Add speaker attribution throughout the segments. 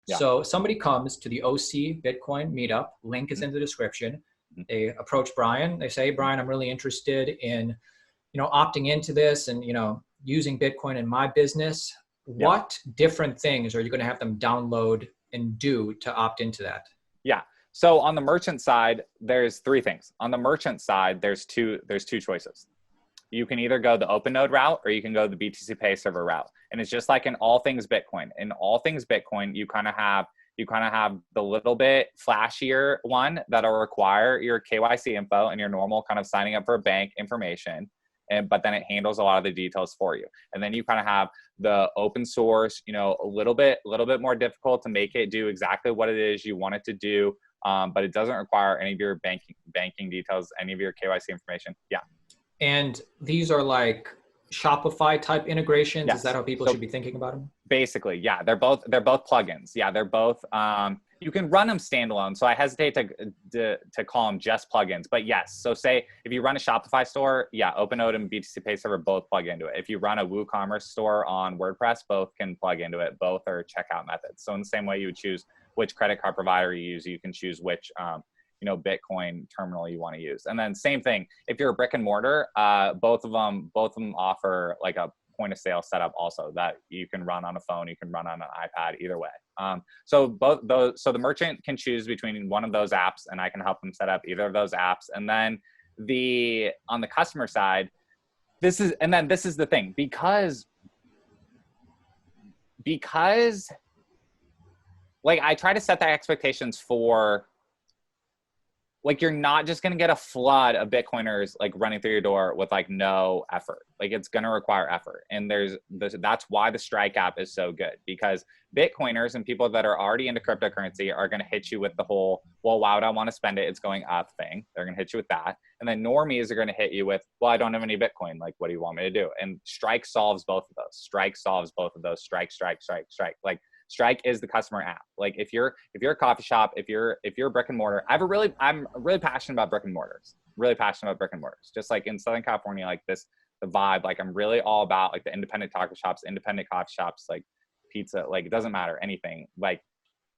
Speaker 1: Yeah.
Speaker 2: So somebody comes to the OC Bitcoin meetup, link is in the description. They approach Brian. They say, Brian, I'm really interested in, opting into this and, using Bitcoin in my business. What different things are you going to have them download and do to opt into that?
Speaker 1: Yeah. So on the merchant side, there's three things. On the merchant side, there's two choices. You can either go the open node route or you can go the BTC Pay server route. And it's just like in all things Bitcoin. In all things Bitcoin, you kind of have the little bit flashier one that'll require your KYC info and your normal kind of signing up for a bank information. But then it handles a lot of the details for you. And then you kind of have the open source, a little bit more difficult to make it do exactly what it is you want it to do. But it doesn't require any of your banking details, any of your KYC information. Yeah.
Speaker 2: And these are like Shopify type integrations.
Speaker 1: Yes.
Speaker 2: Is that how people should be thinking about them?
Speaker 1: Basically, yeah. They're both plugins. Yeah, they're both. You can run them standalone. So I hesitate to call them just plugins. But yes, so say if you run a Shopify store, yeah, OpenNode and BTC Pay Server both plug into it. If you run a WooCommerce store on WordPress, both can plug into it. Both are checkout methods. So in the same way you would choose which credit card provider you use, you can choose which Bitcoin terminal you want to use. And then same thing, if you're a brick and mortar, both of them offer like a point of sale setup also that you can run on a phone, you can run on an iPad, either way. So the merchant can choose between one of those apps and I can help them set up either of those apps. And then on the customer side, this is the thing, because like I try to set the expectations for, like, you're not just going to get a flood of Bitcoiners like running through your door with like no effort. Like it's going to require effort. And that's why the Strike app is so good, because Bitcoiners and people that are already into cryptocurrency are going to hit you with the whole, well, why would I want to spend it? It's going up thing. They're going to hit you with that. And then normies are going to hit you with, well, I don't have any Bitcoin. Like, what do you want me to do? And Strike solves both of those. Strike solves both of those. Strike. Like, Strike is the customer app. Like if you're a coffee shop, if you're a brick and mortar, I'm really passionate about brick and mortars. Really passionate about brick and mortars. Just like in Southern California, like the vibe, like I'm really all about like the independent taco shops, independent coffee shops, like pizza, like it doesn't matter anything. Like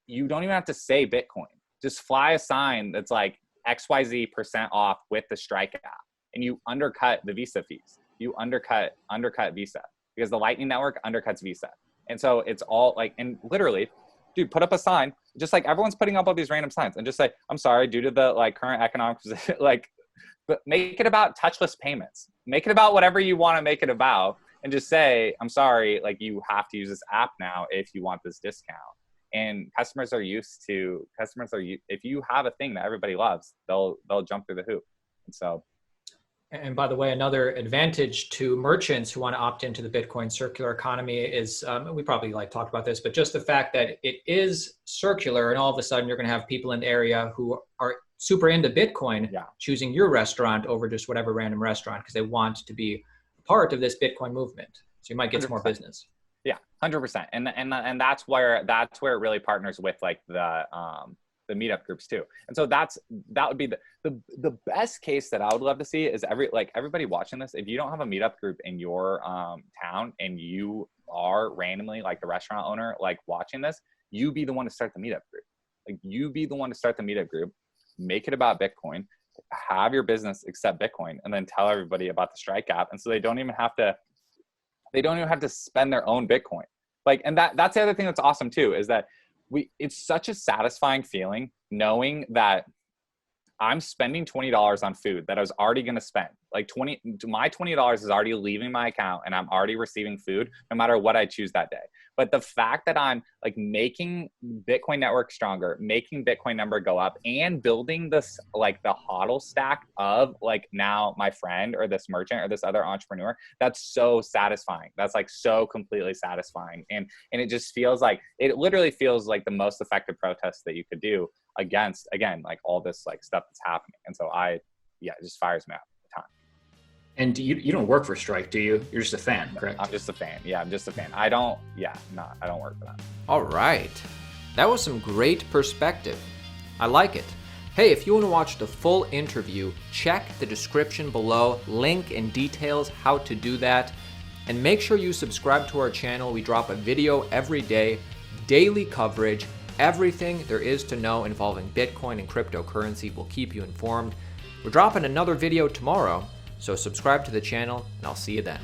Speaker 1: you don't even have to say Bitcoin. Just fly a sign that's like XYZ% off with the Strike app, and you undercut the Visa fees. You undercut Visa, because the Lightning Network undercuts Visa. And so it's all like, and literally, dude, put up a sign, just like everyone's putting up all these random signs, and just say, I'm sorry, due to the like current economic position, like, but make it about touchless payments. Make it about whatever you want to make it about, and just say, I'm sorry, like you have to use this app now if you want this discount. And if you have a thing that everybody loves, they'll jump through the hoop. And so.
Speaker 2: And by the way, another advantage to merchants who want to opt into the Bitcoin circular economy is, we probably talked about this, but just the fact that it is circular, and all of a sudden you're going to have people in the area who are super into Bitcoin choosing your restaurant over just whatever random restaurant, because they want to be part of this Bitcoin movement. So you might get 100%. Some more business.
Speaker 1: Yeah, 100%. And that's where it really partners with like the meetup groups too. And so that would be the best case that I would love to see is everybody watching this, if you don't have a meetup group in your town and you are randomly like the restaurant owner, like watching this, you be the one to start the meetup group. Like you be the one to start the meetup group, make it about Bitcoin, have your business accept Bitcoin, and then tell everybody about the Strike app. And so they don't even have to spend their own Bitcoin. Like, and that's the other thing that's awesome too, is that it's such a satisfying feeling knowing that I'm spending $20 on food that I was already going to spend. Like my $20 is already leaving my account and I'm already receiving food no matter what I choose that day. But the fact that I'm like making Bitcoin network stronger, making Bitcoin number go up, and building this, like the HODL stack of like now my friend or this merchant or this other entrepreneur, that's so satisfying. That's like so completely satisfying. And it just feels like, it literally feels like the most effective protest that you could do against, again, like all this like stuff that's happening. And so it just fires me up a ton.
Speaker 3: And you don't work for Strike, do you? You're just a fan, correct?
Speaker 1: I'm just a fan. Yeah, I'm just a fan. I don't work for them.
Speaker 4: All right. That was some great perspective. I like it. Hey, if you want to watch the full interview, check the description below, link and details how to do that. And make sure you subscribe to our channel. We drop a video every day, daily coverage. Everything there is to know involving Bitcoin and cryptocurrency will keep you informed. We're dropping another video tomorrow, so subscribe to the channel, and I'll see you then.